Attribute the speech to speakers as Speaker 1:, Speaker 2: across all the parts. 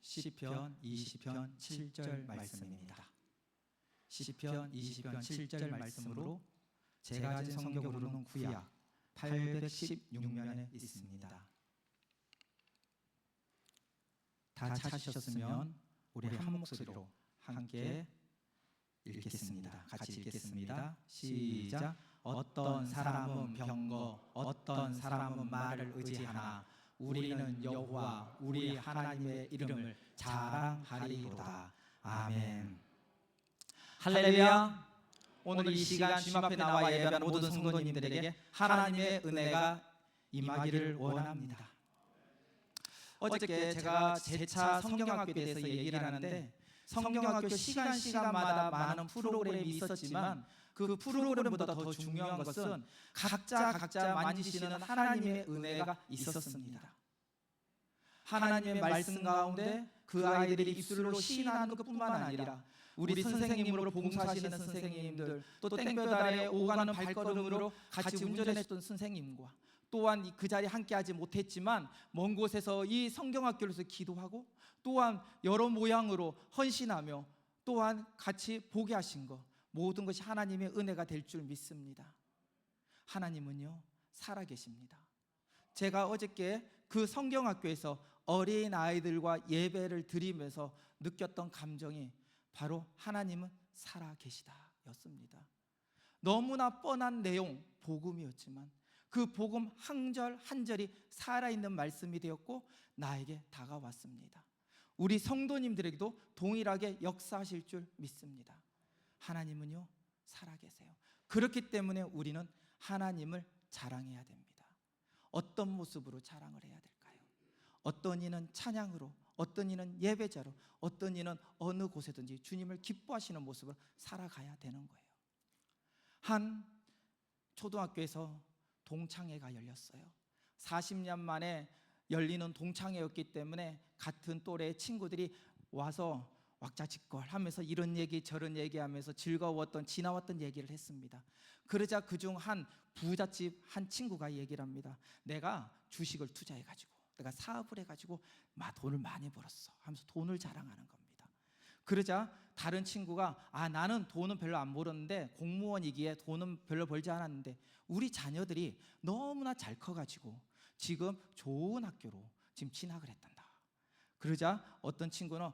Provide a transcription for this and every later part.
Speaker 1: 시편 20편 7절 말씀입니다. 시편 20편 7절 말씀으로 제가 가진 성경으로는 구약 816면에 있습니다. 다 찾으셨으면 우리 한 목소리로 함께 읽겠습니다. 같이 읽겠습니다. 시작. 어떤 사람은 병거, 어떤 사람은 말을 의지하나 우리는 여호와 우리 하나님의 이름을 자랑하리로다. 아멘. 할렐루야. 오늘 이 시간 주님 앞에 나와 예배하는 모든 성도님들에게 하나님의 은혜가 임하기를 원합니다. 어저께 제가 재차 성경학교에 대해서 얘기를 하는데, 성경학교 시간마다 많은 프로그램이 있었지만 그 프로그램보다 더 중요한 것은 각자 만지시는 하나님의 은혜가 있었습니다. 하나님의 말씀 가운데 그 아이들이 입술로 시인하는 것뿐만 아니라 우리 선생님으로 봉사하시는 선생님들, 또 땡볕 아래 오가는 발걸음으로 같이 운전했던 선생님과 또한 그 자리에 함께하지 못했지만 먼 곳에서 이 성경학교에서 기도하고 또한 여러 모양으로 헌신하며 또한 같이 보게 하신 것, 모든 것이 하나님의 은혜가 될 줄 믿습니다. 하나님은요 살아계십니다. 제가 어저께 그 성경학교에서 어린 아이들과 예배를 드리면서 느꼈던 감정이 바로 하나님은 살아계시다 였습니다. 너무나 뻔한 내용, 복음이었지만 그 복음 한 절 한 절이 살아있는 말씀이 되었고 나에게 다가왔습니다. 우리 성도님들에게도 동일하게 역사하실 줄 믿습니다. 하나님은요 살아계세요. 그렇기 때문에 우리는 하나님을 자랑해야 됩니다. 어떤 모습으로 자랑을 해야 될까요? 어떤 이는 찬양으로, 어떤 이는 예배자로, 어떤 이는 어느 곳에든지 주님을 기뻐하시는 모습으로 살아가야 되는 거예요. 한 초등학교에서 동창회가 열렸어요. 40년 만에 열리는 동창회였기 때문에 같은 또래 친구들이 와서 왁자지껄 하면서 이런 얘기 저런 얘기하면서 즐거웠던 지나왔던 얘기를 했습니다. 그러자 그중 한 부잣집 한 친구가 얘기를 합니다. 내가 주식을 투자해가지고 내가 사업을 해가지고 돈을 많이 벌었어 하면서 돈을 자랑하는 겁니다. 그러자 다른 친구가 나는 돈은 별로 안 벌었는데 공무원이기에 돈은 별로 벌지 않았는데 우리 자녀들이 너무나 잘 커가지고 지금 좋은 학교로 지금 진학을 했단다. 그러자 어떤 친구는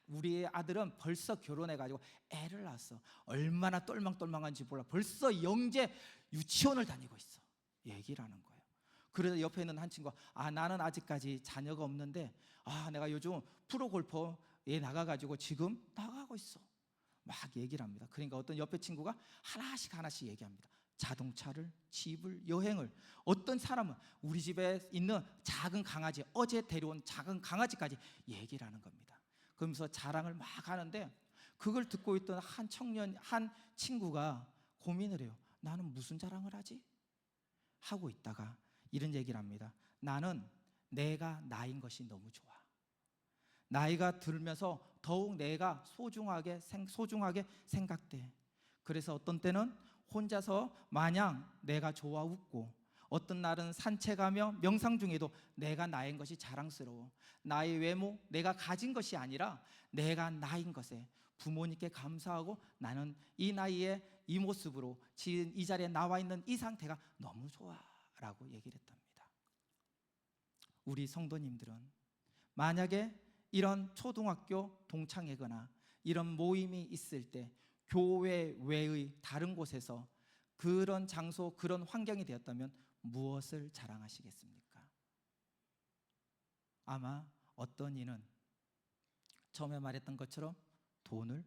Speaker 1: 우리 아들은 벌써 결혼해가지고 애를 낳았어. 얼마나 똘망똘망한지 몰라. 벌써 영재 유치원을 다니고 있어. 얘기를 하는 거예요. 그래서 옆에 있는 한 친구가 나는 아직까지 자녀가 없는데 내가 요즘 프로골퍼에 나가가지고 지금 나가고 있어. 막 얘기를 합니다. 그러니까 어떤 옆에 친구가 하나씩 얘기합니다. 자동차를, 집을, 여행을. 어떤 사람은 우리 집에 있는 작은 강아지, 어제 데려온 작은 강아지까지 얘기를 하는 겁니다. 그러면서 자랑을 막 하는데 그걸 듣고 있던 한 청년, 한 친구가 고민을 해요. 나는 무슨 자랑을 하지? 하고 있다가 이런 얘기를 합니다. 나는 내가 나인 것이 너무 좋아. 나이가 들면서 더욱 내가 소중하게 생각돼. 그래서 어떤 때는 혼자서 마냥 내가 좋아 웃고, 어떤 날은 산책하며 명상 중에도 내가 나인 것이 자랑스러워. 나의 외모, 내가 가진 것이 아니라 내가 나인 것에 부모님께 감사하고 나는 이 나이에 이 모습으로 지금 이 자리에 나와 있는 이 상태가 너무 좋아 라고 얘기를 했답니다. 우리 성도님들은 만약에 이런 초등학교 동창회거나 이런 모임이 있을 때 교회 외의 다른 곳에서 그런 장소, 그런 환경이 되었다면 무엇을 자랑하시겠습니까? 아마 어떤 이는 처음에 말했던 것처럼 돈을,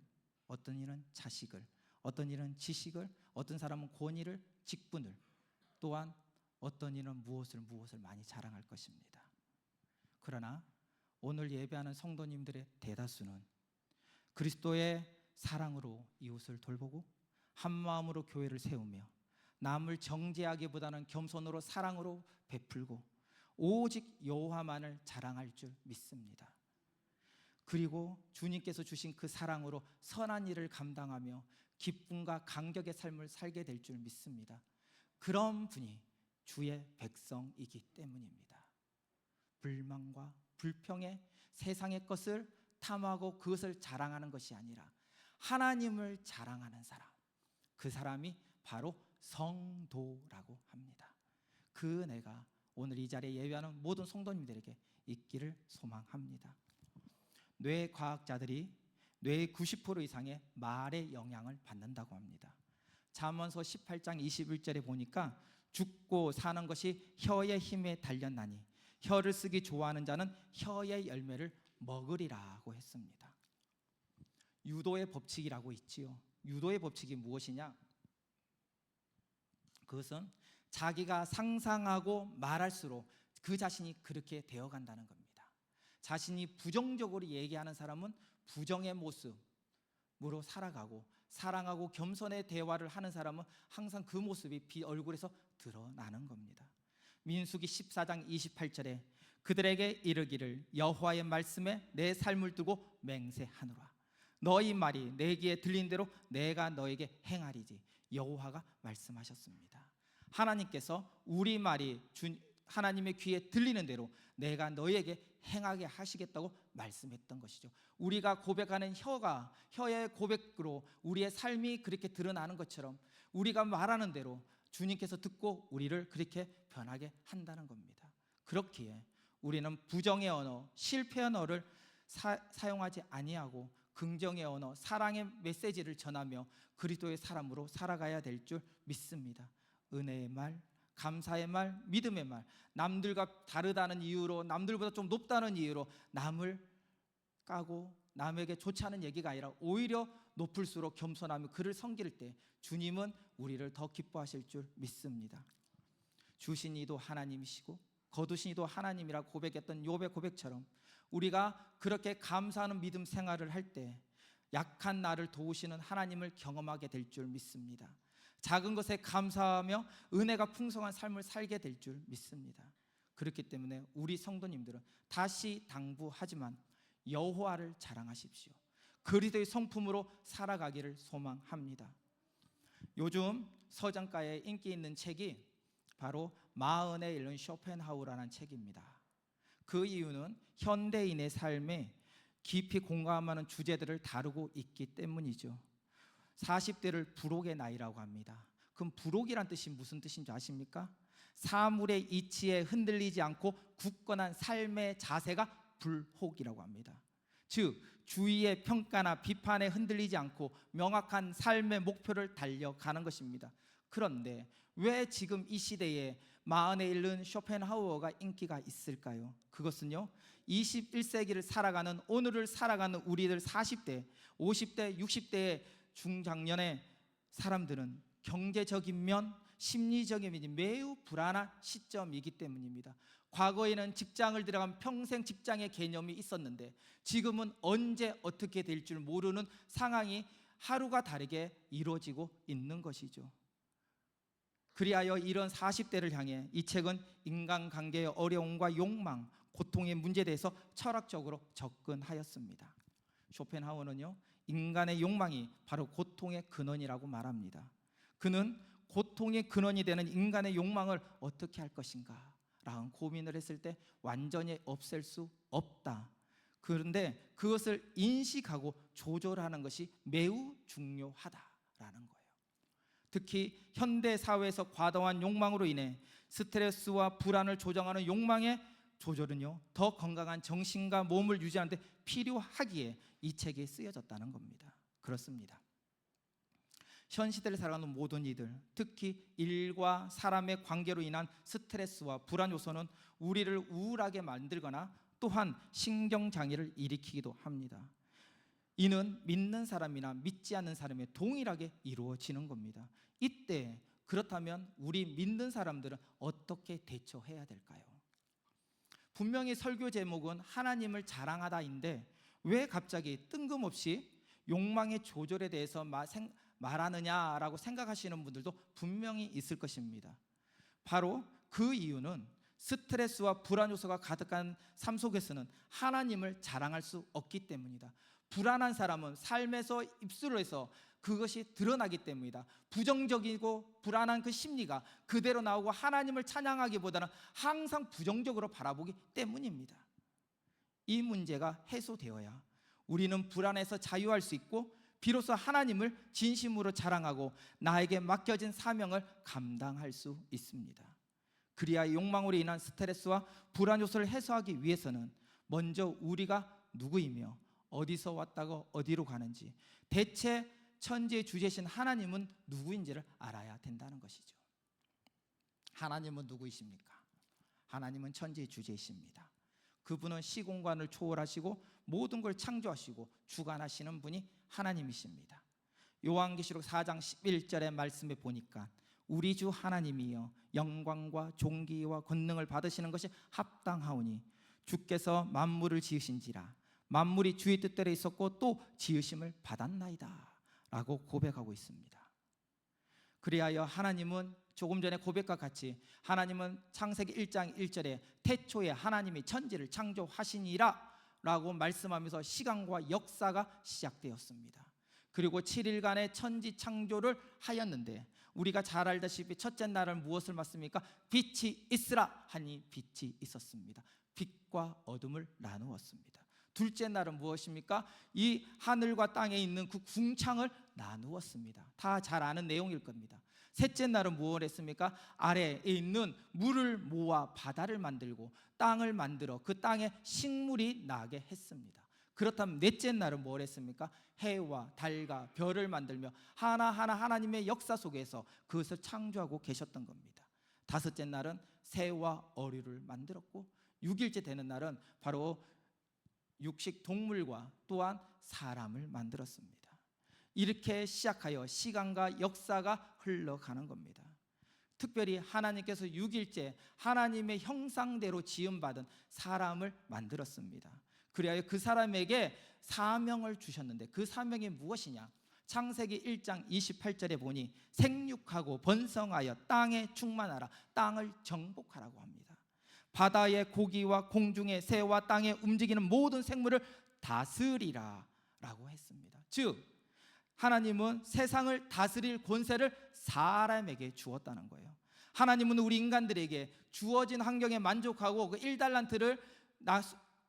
Speaker 1: 어떤 이는 자식을, 어떤 이는 지식을, 어떤 사람은 권위를, 직분을, 또한 어떤 이는 무엇을 많이 자랑할 것입니다. 그러나 오늘 예배하는 성도님들의 대다수는 그리스도의 사랑으로 이웃을 돌보고 한 마음으로 교회를 세우며 남을 정죄하기보다는 겸손으로 사랑으로 베풀고 오직 여호와만을 자랑할 줄 믿습니다. 그리고 주님께서 주신 그 사랑으로 선한 일을 감당하며 기쁨과 감격의 삶을 살게 될 줄 믿습니다. 그런 분이 주의 백성이기 때문입니다. 불만과 불평에 세상의 것을 탐하고 그것을 자랑하는 것이 아니라 하나님을 자랑하는 사람, 그 사람이 바로 성도라고 합니다. 그 은혜가 오늘 이 자리에 예배하는 모든 성도님들에게 있기를 소망합니다. 뇌과학자들이 뇌의 90% 이상의 말의 영향을 받는다고 합니다. 잠언서 18장 21절에 보니까 죽고 사는 것이 혀의 힘에 달렸나니 혀를 쓰기 좋아하는 자는 혀의 열매를 먹으리라고 했습니다. 유도의 법칙이라고 있지요. 유도의 법칙이 무엇이냐? 그것은 자기가 상상하고 말할수록 그 자신이 그렇게 되어간다는 겁니다. 자신이 부정적으로 얘기하는 사람은 부정의 모습으로 살아가고, 사랑하고 겸손의 대화를 하는 사람은 항상 그 모습이 얼굴에서 드러나는 겁니다. 민수기 14장 28절에 그들에게 이르기를 여호와의 말씀에 내 삶을 두고 맹세하노라. 너희 말이 내 귀에 들린 대로 내가 너에게 행하리지. 여호와가 말씀하셨습니다. 하나님께서 우리 말이 하나님의 귀에 들리는 대로 내가 너에게 행하게 하시겠다고 말씀했던 것이죠. 우리가 고백하는 혀의 고백으로 우리의 삶이 그렇게 드러나는 것처럼 우리가 말하는 대로 주님께서 듣고 우리를 그렇게 변하게 한다는 겁니다. 그렇기에 우리는 부정의 언어, 실패의 언어를 사용하지 아니하고 긍정의 언어, 사랑의 메시지를 전하며 그리스도의 사람으로 살아가야 될 줄 믿습니다. 은혜의 말, 감사의 말, 믿음의 말, 남들과 다르다는 이유로, 남들보다 좀 높다는 이유로 남을 까고 남에게 좋지 않은 얘기가 아니라 오히려 높을수록 겸손하며 그를 섬길 때 주님은 우리를 더 기뻐하실 줄 믿습니다. 주신 이도 하나님이시고 거두신 이도 하나님이라 고백했던 욥의 고백처럼 우리가 그렇게 감사하는 믿음 생활을 할 때 약한 나를 도우시는 하나님을 경험하게 될 줄 믿습니다. 작은 것에 감사하며 은혜가 풍성한 삶을 살게 될 줄 믿습니다. 그렇기 때문에 우리 성도님들은 다시 당부하지만 여호와를 자랑하십시오. 그리스도의 성품으로 살아가기를 소망합니다. 요즘 서점가에 인기 있는 책이 바로 마흔에 이른 쇼펜하우어라는 책입니다. 그 이유는 현대인의 삶에 깊이 공감하는 주제들을 다루고 있기 때문이죠. 40대를 부록의 나이라고 합니다. 그럼 부록이란 뜻이 무슨 뜻인지 아십니까? 사물의 이치에 흔들리지 않고 굳건한 삶의 자세가 불혹이라고 합니다. 즉 주위의 평가나 비판에 흔들리지 않고 명확한 삶의 목표를 달려가는 것입니다. 그런데 왜 지금 이 시대에 마흔에 이른 쇼펜하우어가 인기가 있을까요? 그것은요 21세기를 살아가는 오늘을 살아가는 우리들 40대, 50대, 60대의 중장년의 사람들은 경제적인 면, 심리적인 면이 매우 불안한 시점이기 때문입니다. 과거에는 직장을 들어가면 평생 직장의 개념이 있었는데 지금은 언제 어떻게 될 줄 모르는 상황이 하루가 다르게 이루어지고 있는 것이죠. 그리하여 이런 40대를 향해 이 책은 인간관계의 어려움과 욕망, 고통의 문제에 대해서 철학적으로 접근하였습니다. 쇼펜하우어는요 인간의 욕망이 바로 고통의 근원이라고 말합니다. 그는 고통의 근원이 되는 인간의 욕망을 어떻게 할 것인가 라는 고민을 했을 때 완전히 없앨 수 없다. 그런데 그것을 인식하고 조절하는 것이 매우 중요하다라는 거예요. 특히 현대 사회에서 과도한 욕망으로 인해 스트레스와 불안을 조정하는 욕망의 조절은요 더 건강한 정신과 몸을 유지하는 데 필요하기에 이 책이 쓰여졌다는 겁니다. 그렇습니다. 현 시대를 살아가는 모든 이들, 특히 일과 사람의 관계로 인한 스트레스와 불안 요소는 우리를 우울하게 만들거나 또한 신경장애를 일으키기도 합니다. 이는 믿는 사람이나 믿지 않는 사람에 동일하게 이루어지는 겁니다. 이때 그렇다면 우리 믿는 사람들은 어떻게 대처해야 될까요? 분명히 설교 제목은 하나님을 자랑하다인데 왜 갑자기 뜬금없이 욕망의 조절에 대해서 말하느냐라고 생각하시는 분들도 분명히 있을 것입니다. 바로 그 이유는 스트레스와 불안 요소가 가득한 삶 속에서는 하나님을 자랑할 수 없기 때문이다. 불안한 사람은 삶에서 입술을 해서 그것이 드러나기 때문이다. 부정적이고 불안한 그 심리가 그대로 나오고 하나님을 찬양하기보다는 항상 부정적으로 바라보기 때문입니다. 이 문제가 해소되어야 우리는 불안에서 자유할 수 있고 비로소 하나님을 진심으로 자랑하고 나에게 맡겨진 사명을 감당할 수 있습니다. 그리야 욕망으로 인한 스트레스와 불안 요소를 해소하기 위해서는 먼저 우리가 누구이며 어디서 왔다고 어디로 가는지, 대체 천지의 주제신 하나님은 누구인지를 알아야 된다는 것이죠. 하나님은 누구이십니까? 하나님은 천지의 주제이십니다. 그분은 시공간을 초월하시고 모든 걸 창조하시고 주관하시는 분이 하나님이십니다. 요한계시록 4장 11절의 말씀에 보니까 우리 주 하나님이여 영광과 존귀와 권능을 받으시는 것이 합당하오니 주께서 만물을 지으신지라 만물이 주의 뜻대로 있었고 또 지으심을 받았나이다 라고 고백하고 있습니다. 그리하여 하나님은 조금 전에 고백과 같이 하나님은 창세기 1장 1절에 태초에 하나님이 천지를 창조하시니라 라고 말씀하면서 시간과 역사가 시작되었습니다. 그리고 7일간의 천지 창조를 하였는데 우리가 잘 알다시피 첫째 날은 무엇을 맞습니까? 빛이 있으라 하니 빛이 있었습니다. 빛과 어둠을 나누었습니다. 둘째 날은 무엇입니까? 이 하늘과 땅에 있는 그 궁창을 나누었습니다. 다 잘 아는 내용일 겁니다. 셋째 날은 무엇을 했습니까? 아래에 있는 물을 모아 바다를 만들고 땅을 만들어 그 땅에 식물이 나게 했습니다. 그렇다면 넷째 날은 뭘 했습니까? 해와 달과 별을 만들며 하나하나 하나님의 역사 속에서 그것을 창조하고 계셨던 겁니다. 다섯째 날은 새와 어류를 만들었고 6일째 되는 날은 바로 육식 동물과 또한 사람을 만들었습니다. 이렇게 시작하여 시간과 역사가 흘러가는 겁니다. 특별히 하나님께서 6일째 하나님의 형상대로 지음받은 사람을 만들었습니다. 그리하여 그 사람에게 사명을 주셨는데 그 사명이 무엇이냐? 창세기 1장 28절에 보니 생육하고 번성하여 땅에 충만하라, 땅을 정복하라고 합니다. 바다의 고기와 공중의 새와 땅에 움직이는 모든 생물을 다스리라 라고 했습니다. 즉 하나님은 세상을 다스릴 권세를 사람에게 주었다는 거예요. 하나님은 우리 인간들에게 주어진 환경에 만족하고 그 1달란트를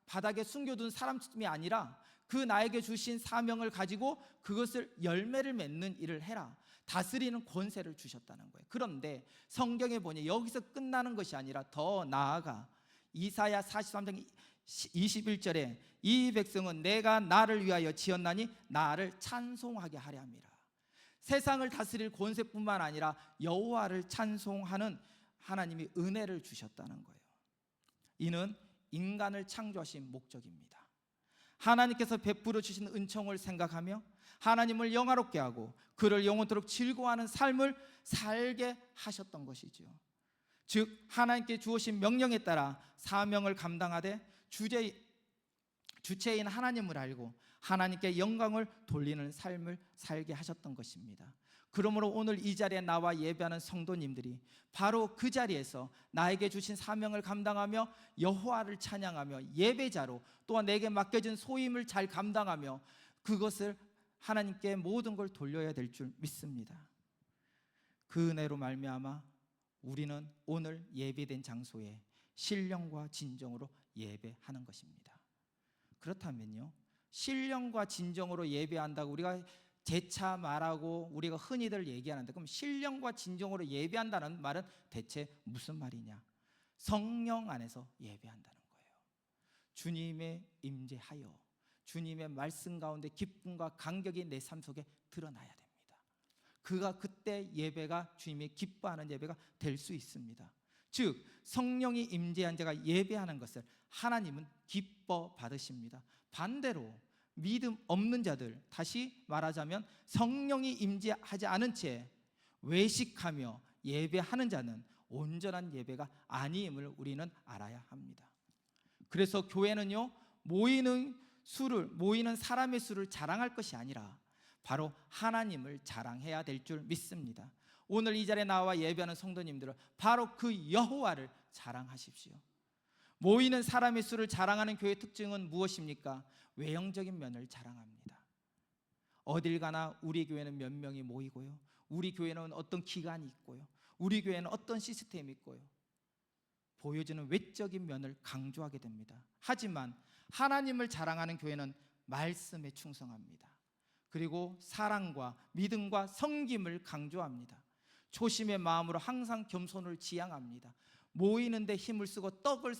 Speaker 1: 바닥에 숨겨둔 사람이 아니라 그 나에게 주신 사명을 가지고 그것을 열매를 맺는 일을 해라, 다스리는 권세를 주셨다는 거예요. 그런데 성경에 보니 여기서 끝나는 것이 아니라 더 나아가 이사야 43장 21절에 이 백성은 내가 나를 위하여 지었나니 나를 찬송하게 하려 함이라. 세상을 다스릴 권세뿐만 아니라 여호와를 찬송하는 하나님이 은혜를 주셨다는 거예요. 이는 인간을 창조하신 목적입니다. 하나님께서 베풀어 주신 은총을 생각하며 하나님을 영화롭게 하고 그를 영원토록 즐거워하는 삶을 살게 하셨던 것이죠. 즉 하나님께 주어진 명령에 따라 사명을 감당하되 주체인 하나님을 알고 하나님께 영광을 돌리는 삶을 살게 하셨던 것입니다. 그러므로 오늘 이 자리에 나와 예배하는 성도님들이 바로 그 자리에서 나에게 주신 사명을 감당하며 여호와를 찬양하며 예배자로 또한 내게 맡겨진 소임을 잘 감당하며 그것을 하나님께 모든 걸 돌려야 될 줄 믿습니다. 그 은혜로 말미암아 우리는 오늘 예배된 장소에 신령과 진정으로 예배하는 것입니다. 그렇다면요, 신령과 진정으로 예배한다고 우리가 재차 말하고 우리가 흔히들 얘기하는데 그럼 신령과 진정으로 예배한다는 말은 대체 무슨 말이냐? 성령 안에서 예배한다는 거예요. 주님의 임재하여 주님의 말씀 가운데 기쁨과 감격이 내 삶 속에 드러나야 됩니다. 그때 예배가 주님이 기뻐하는 예배가 될 수 있습니다. 즉 성령이 임재한 자가 예배하는 것을 하나님은 기뻐 받으십니다. 반대로 믿음 없는 자들, 다시 말하자면 성령이 임재하지 않은 채 외식하며 예배하는 자는 온전한 예배가 아님을 우리는 알아야 합니다. 그래서 교회는요, 모이는 사람의 수를 자랑할 것이 아니라 바로 하나님을 자랑해야 될 줄 믿습니다. 오늘 이 자리에 나와 예배하는 성도님들은 바로 그 여호와를 자랑하십시오. 모이는 사람의 수를 자랑하는 교회의 특징은 무엇입니까? 외형적인 면을 자랑합니다. 어딜 가나 우리 교회는 몇 명이 모이고요, 우리 교회는 어떤 기간이 있고요, 우리 교회는 어떤 시스템이 있고요, 보여지는 외적인 면을 강조하게 됩니다. 하지만 하나님을 자랑하는 교회는 말씀에 충성합니다. 그리고 사랑과 믿음과 섬김을 강조합니다. 초심의 마음으로 항상 겸손을 지향합니다. 모이는데 힘을 쓰고 떡을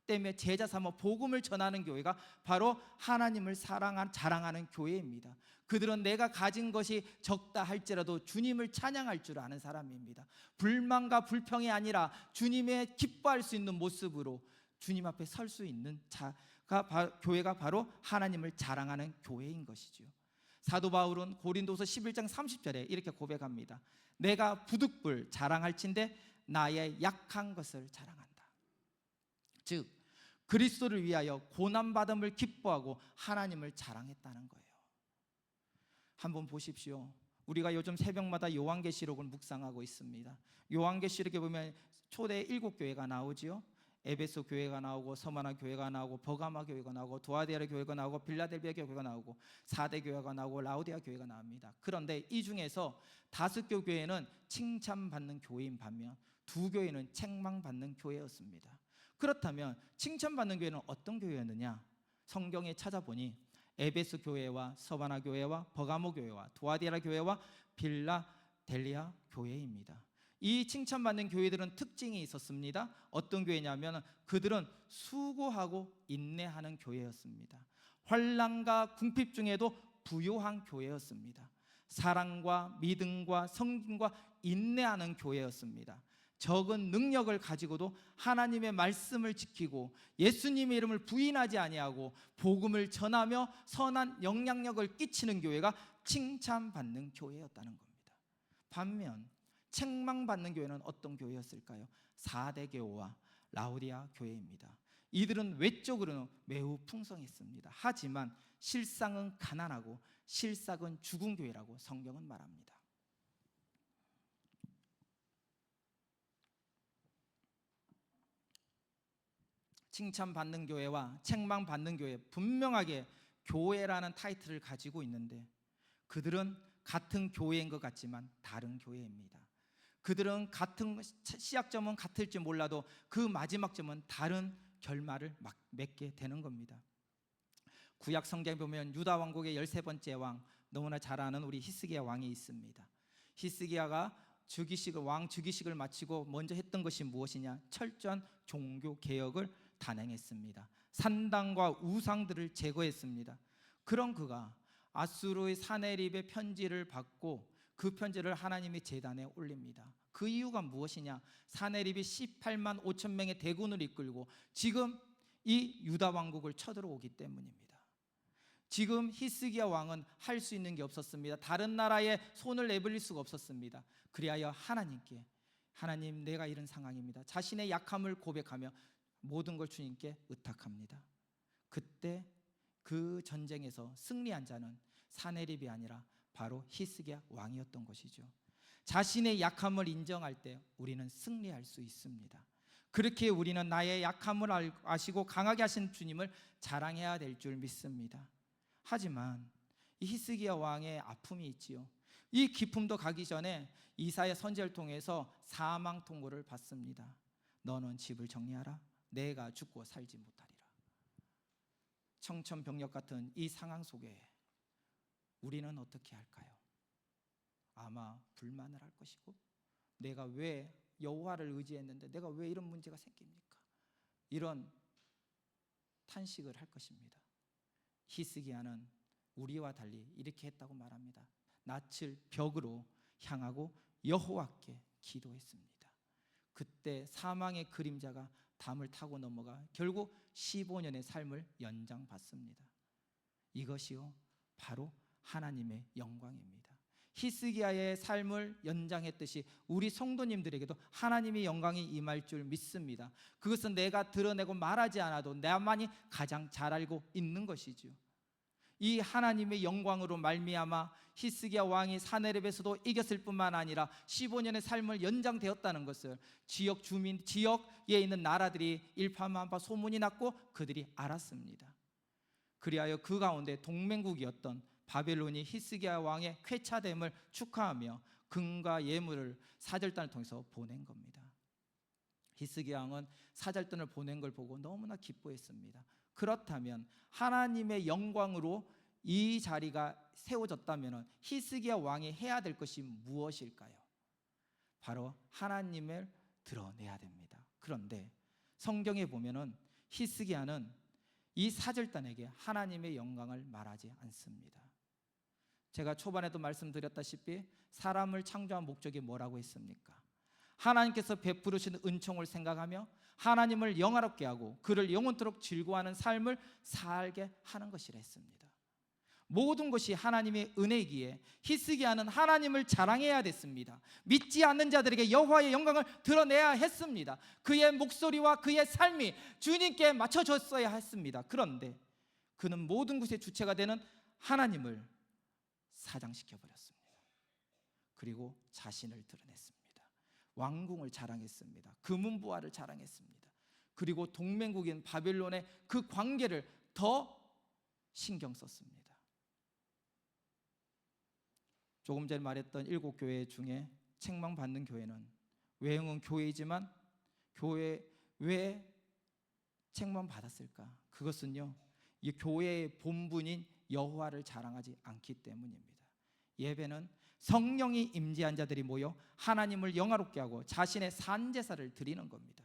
Speaker 1: 떼며 제자 삼아 복음을 전하는 교회가 바로 하나님을 자랑하는 교회입니다. 그들은 내가 가진 것이 적다 할지라도 주님을 찬양할 줄 아는 사람입니다. 불만과 불평이 아니라 주님의 기뻐할 수 있는 모습으로 주님 앞에 설 수 있는 교회가 바로 하나님을 자랑하는 교회인 것이죠. 사도 바울은 고린도서 11장 30절에 이렇게 고백합니다. 내가 부득불 자랑할진대 나의 약한 것을 자랑한다. 즉 그리스도를 위하여 고난받음을 기뻐하고 하나님을 자랑했다는 거예요. 한번 보십시오. 우리가 요즘 새벽마다 요한계시록을 묵상하고 있습니다. 요한계시록에 보면 초대 7교회가 나오지요. 에베소 교회가 나오고 서마나 교회가 나오고 버가마 교회가 나오고 도아데라 교회가 나오고 빌라델비아 교회가 나오고 사대 교회가 나오고 라우디아 교회가 나옵니다. 그런데 이 중에서 5교 교회는 칭찬받는 교회인 반면 2교회는 책망받는 교회였습니다. 그렇다면 칭찬받는 교회는 어떤 교회였느냐? 성경에 찾아보니 에베소 교회와 서바나 교회와 버가모 교회와 도아디라 교회와 빌라델비아 교회입니다. 이 칭찬받는 교회들은 특징이 있었습니다. 어떤 교회냐면 그들은 수고하고 인내하는 교회였습니다. 환난과 궁핍 중에도 부요한 교회였습니다. 사랑과 믿음과 섬김과 인내하는 교회였습니다. 적은 능력을 가지고도 하나님의 말씀을 지키고 예수님의 이름을 부인하지 아니하고 복음을 전하며 선한 영향력을 끼치는 교회가 칭찬받는 교회였다는 겁니다. 반면 책망받는 교회는 어떤 교회였을까요? 사대교와 라우디아 교회입니다. 이들은 외적으로는 매우 풍성했습니다. 하지만 실상은 가난하고 실상은 죽은 교회라고 성경은 말합니다. 칭찬받는 교회와 책망받는 교회, 분명하게 교회라는 타이틀을 가지고 있는데 그들은 같은 교회인 것 같지만 다른 교회입니다. 그들은 같은 시작점은 같을지 몰라도 그 마지막 점은 다른 결말을 맺게 되는 겁니다. 구약 성경에 보면 유다 왕국의 13번째 왕, 너무나 잘 아는 우리 히스기야 왕이 있습니다. 히스기야가 왕 즉위식을 마치고 먼저 했던 것이 무엇이냐? 철저한 종교 개혁을 단행했습니다. 산당과 우상들을 제거했습니다. 그런 그가 아수르의 사네립의 편지를 받고 그 편지를 하나님의 제단에 올립니다. 그 이유가 무엇이냐? 사네립이 18만 5천 명의 대군을 이끌고 지금 이 유다 왕국을 쳐들어오기 때문입니다. 지금 히스기야 왕은 할 수 있는 게 없었습니다. 다른 나라에 손을 내밀릴 수가 없었습니다. 그리하여 하나님께, 하나님 내가 이런 상황입니다. 자신의 약함을 고백하며 모든 걸 주님께 의탁합니다. 그때 그 전쟁에서 승리한 자는 사네립이 아니라 바로 히스기야 왕이었던 것이죠. 자신의 약함을 인정할 때 우리는 승리할 수 있습니다. 그렇게 우리는 나의 약함을 아시고 강하게 하신 주님을 자랑해야 될 줄 믿습니다. 하지만 이 히스기야 왕의 아픔이 있지요. 이 기쁨도 가기 전에 이사야 선지자를 통해서 사망 통보를 받습니다. 너는 집을 정리하라. 내가 죽고 살지 못하리라. 청천벽력 같은 이 상황 속에 우리는 어떻게 할까요? 아마 불만을 할 것이고 내가 왜 여호와를 의지했는데 내가 왜 이런 문제가 생깁니까? 이런 탄식을 할 것입니다. 히스기야는 우리와 달리 이렇게 했다고 말합니다. 낯을 벽으로 향하고 여호와께 기도했습니다. 그때 사망의 그림자가 담을 타고 넘어가 결국 15년의 삶을 연장받습니다. 이것이요 바로 하나님의 영광입니다. 히스기야의 삶을 연장했듯이 우리 성도님들에게도 하나님의 영광이 임할 줄 믿습니다. 그것은 내가 드러내고 말하지 않아도 나만이 가장 잘 알고 있는 것이죠. 이 하나님의 영광으로 말미암아 히스기야 왕이 사네립에서도 이겼을 뿐만 아니라 15년의 삶을 연장되었다는 것을 지역에 있는 나라들이 일파만파 소문이 났고 그들이 알았습니다. 그리하여 그 가운데 동맹국이었던 바벨론이 히스기야 왕의 쾌차됨을 축하하며 금과 예물을 사절단을 통해서 보낸 겁니다. 히스기야 왕은 사절단을 보낸 걸 보고 너무나 기뻐했습니다. 그렇다면 하나님의 영광으로 이 자리가 세워졌다면 히스기야 왕이 해야 될 것이 무엇일까요? 바로 하나님을 드러내야 됩니다. 그런데 성경에 보면은 히스기야는 이 사절단에게 하나님의 영광을 말하지 않습니다. 제가 초반에도 말씀드렸다시피 사람을 창조한 목적이 뭐라고 했습니까? 하나님께서 베푸르신 은총을 생각하며 하나님을 영화롭게 하고 그를 영원토록 즐거워하는 삶을 살게 하는 것이라 했습니다. 모든 것이 하나님의 은혜이기에 히스기야는 하나님을 자랑해야 됐습니다. 믿지 않는 자들에게 여호와의 영광을 드러내야 했습니다. 그의 목소리와 그의 삶이 주님께 맞춰졌어야 했습니다. 그런데 그는 모든 것의 주체가 되는 하나님을 사장시켜 버렸습니다. 그리고 자신을 드러냈습니다. 왕궁을 자랑했습니다. 금은보화를 자랑했습니다. 그리고 동맹국인 바벨론의 그 관계를 더 신경 썼습니다. 조금 전에 말했던 7교회 중에 책망받는 교회는 외형은 교회이지만 교회 왜 책망받았을까? 그것은요, 이 교회의 본분인 여호와를 자랑하지 않기 때문입니다. 예배는 성령이 임재한 자들이 모여 하나님을 영화롭게 하고 자신의 산제사를 드리는 겁니다.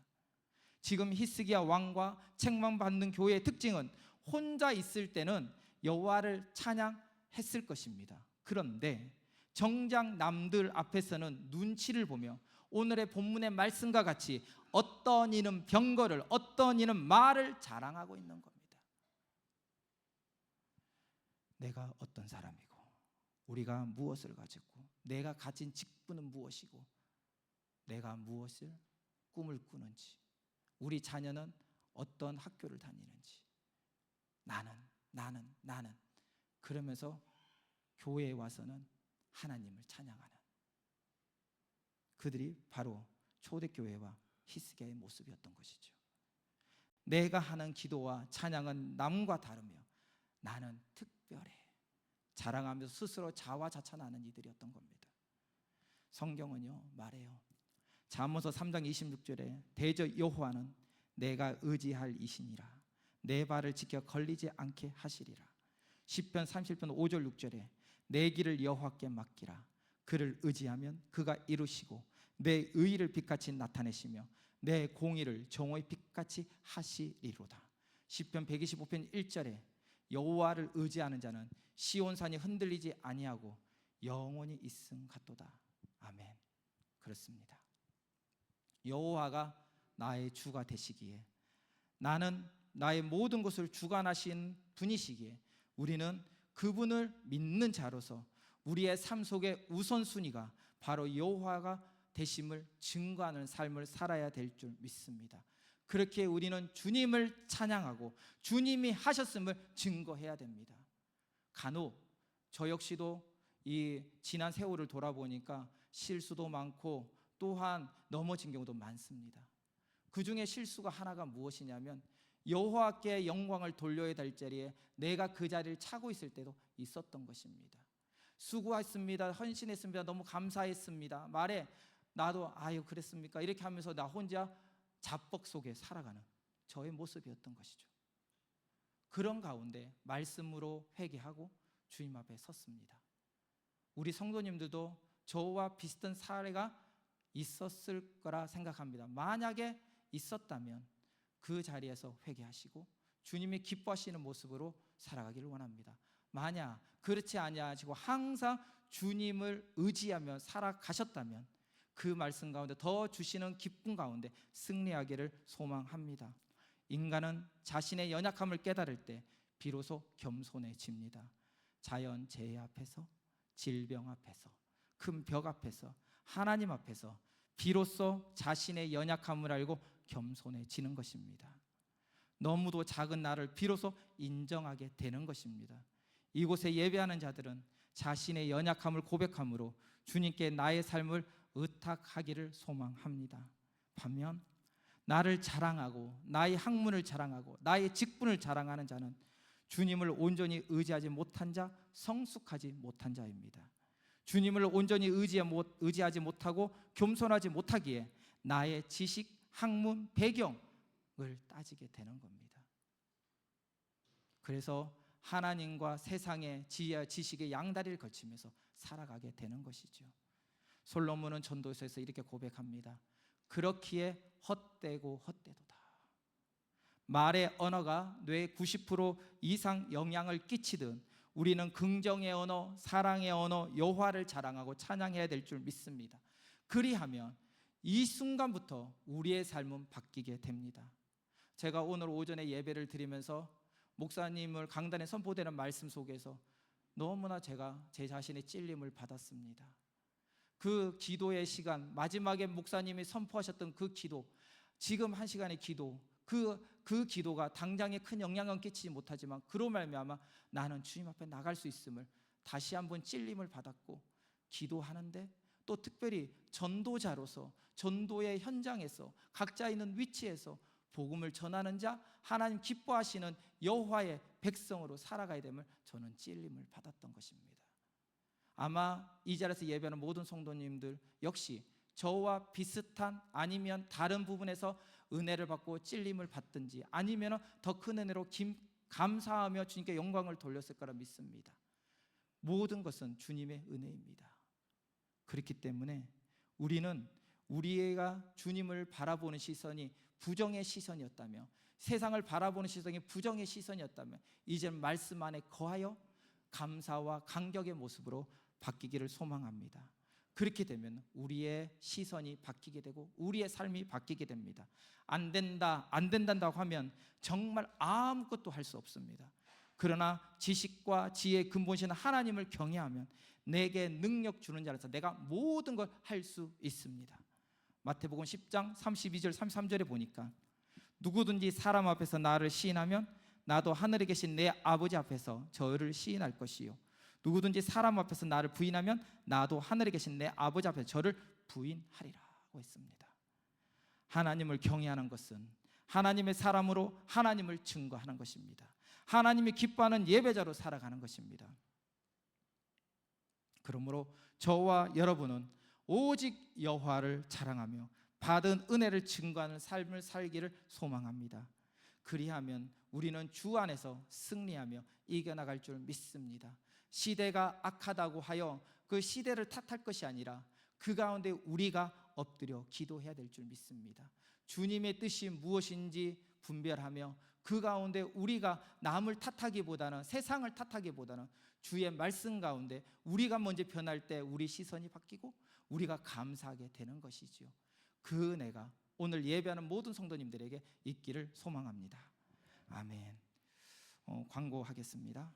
Speaker 1: 지금 히스기야 왕과 책망받는 교회의 특징은 혼자 있을 때는 여호와를 찬양했을 것입니다. 그런데 정작 남들 앞에서는 눈치를 보며 오늘의 본문의 말씀과 같이 어떤 이는 병거를, 어떤 이는 말을 자랑하고 있는 겁니다. 내가 어떤 사람이고, 우리가 무엇을 가졌고, 내가 가진 직분은 무엇이고, 내가 무엇을 꿈을 꾸는지, 우리 자녀는 어떤 학교를 다니는지, 나는 그러면서 교회에 와서는 하나님을 찬양하는 그들이 바로 초대교회와 히스기야의 모습이었던 것이죠. 내가 하는 기도와 찬양은 남과 다르며 나는 특별해 자랑하면서 스스로 자화자찬하는 이들이었던 겁니다. 성경은요 말해요. 잠언서 3장 26절에 대저 여호와는 내가 의지할 이시니라 내 발을 지켜 걸리지 않게 하시리라. 시편 30편 5절 6절에 내 길을 여호와께 맡기라 그를 의지하면 그가 이루시고 내 의의를 빛같이 나타내시며 내 공의를 정오의 빛같이 하시리로다. 시편 125편 1절에 여호와를 의지하는 자는 시온산이 흔들리지 아니하고 영원히 있음 같도다. 아멘. 그렇습니다. 여호와가 나의 주가 되시기에, 나는 나의 모든 것을 주관하신 분이시기에 우리는 그분을 믿는 자로서 우리의 삶 속의 우선순위가 바로 여호와가 되심을 증거하는 삶을 살아야 될 줄 믿습니다. 그렇게 우리는 주님을 찬양하고 주님이 하셨음을 증거해야 됩니다. 간혹 저 역시도 이 지난 세월을 돌아보니까 실수도 많고 또한 넘어진 경우도 많습니다. 그 중에 실수가 하나가 무엇이냐면 여호와께 영광을 돌려야 될 자리에 내가 그 자리를 차고 있을 때도 있었던 것입니다. 수고했습니다. 헌신했습니다. 너무 감사했습니다. 말에 나도 아유 그랬습니까? 이렇게 하면서 나 혼자 자뻑 속에 살아가는 저의 모습이었던 것이죠. 그런 가운데 말씀으로 회개하고 주님 앞에 섰습니다. 우리 성도님들도 저와 비슷한 사례가 있었을 거라 생각합니다. 만약에 있었다면 그 자리에서 회개하시고 주님이 기뻐하시는 모습으로 살아가기를 원합니다. 만약 그렇지 아니하시고 항상 주님을 의지하며 살아가셨다면 그 말씀 가운데 더 주시는 기쁨 가운데 승리하기를 소망합니다. 인간은 자신의 연약함을 깨달을 때 비로소 겸손해집니다. 자연재해 앞에서, 질병 앞에서, 큰 벽 앞에서, 하나님 앞에서 비로소 자신의 연약함을 알고 겸손해지는 것입니다. 너무도 작은 나를 비로소 인정하게 되는 것입니다. 이곳에 예배하는 자들은 자신의 연약함을 고백함으로 주님께 나의 삶을 의탁하기를 소망합니다. 반면 나를 자랑하고 나의 학문을 자랑하고 나의 직분을 자랑하는 자는 주님을 온전히 의지하지 못한 자, 성숙하지 못한 자입니다. 주님을 온전히 의지하지 못하고 겸손하지 못하기에 나의 지식, 학문, 배경을 따지게 되는 겁니다. 그래서 하나님과 세상의 지혜와 지식의 양다리를 거치면서 살아가게 되는 것이죠. 솔로몬은 전도서에서 이렇게 고백합니다. 그렇기에 헛되고 헛되도다. 말의 언어가 뇌 90% 이상 영향을 끼치든 우리는 긍정의 언어, 사랑의 언어, 여호와를 자랑하고 찬양해야 될 줄 믿습니다. 그리하면 이 순간부터 우리의 삶은 바뀌게 됩니다. 제가 오늘 오전에 예배를 드리면서 목사님을 강단에 선포되는 말씀 속에서 너무나 제가 제 자신의 찔림을 받았습니다. 그 기도의 시간, 마지막에 목사님이 선포하셨던 그 기도, 지금 한 시간의 기도, 그 기도가 당장에 큰 영향은 끼치지 못하지만 그로 말미암아 나는 주님 앞에 나갈 수 있음을 다시 한번 찔림을 받았고, 기도하는데 또 특별히 전도자로서 전도의 현장에서 각자 있는 위치에서 복음을 전하는 자, 하나님 기뻐하시는 여호와의 백성으로 살아가야 됨을 저는 찔림을 받았던 것입니다. 아마 이 자리에서 예배하는 모든 성도님들 역시 저와 비슷한 아니면 다른 부분에서 은혜를 받고 찔림을 받든지 아니면 더 큰 은혜로 감사하며 주님께 영광을 돌렸을 거라 믿습니다. 모든 것은 주님의 은혜입니다. 그렇기 때문에 우리는 우리가 주님을 바라보는 시선이 부정의 시선이었다며, 세상을 바라보는 시선이 부정의 시선이었다면 이제 말씀 안에 거하여 감사와 감격의 모습으로 바뀌기를 소망합니다. 그렇게 되면 우리의 시선이 바뀌게 되고 우리의 삶이 바뀌게 됩니다. 안 된다고 하면 정말 아무것도 할 수 없습니다. 그러나 지식과 지혜의 근본이신 하나님을 경외하면 내게 능력 주는 자라서 내가 모든 걸 할 수 있습니다. 마태복음 10장 32절 33절에 보니까 누구든지 사람 앞에서 나를 시인하면 나도 하늘에 계신 내 아버지 앞에서 저를 시인할 것이요, 누구든지 사람 앞에서 나를 부인하면 나도 하늘에 계신 내 아버지 앞에서 저를 부인하리라고 했습니다. 하나님을 경외하는 것은 하나님의 사람으로 하나님을 증거하는 것입니다. 하나님이 기뻐하는 예배자로 살아가는 것입니다. 그러므로 저와 여러분은 오직 여호와를 자랑하며 받은 은혜를 증거하는 삶을 살기를 소망합니다. 그리하면 우리는 주 안에서 승리하며 이겨나갈 줄 믿습니다. 시대가 악하다고 하여 그 시대를 탓할 것이 아니라 그 가운데 우리가 엎드려 기도해야 될 줄 믿습니다. 주님의 뜻이 무엇인지 분별하며 그 가운데 우리가 남을 탓하기보다는, 세상을 탓하기보다는 주의 말씀 가운데 우리가 먼저 변할 때 우리 시선이 바뀌고 우리가 감사하게 되는 것이지요. 그 은혜가 오늘 예배하는 모든 성도님들에게 있기를 소망합니다. 아멘. 광고하겠습니다.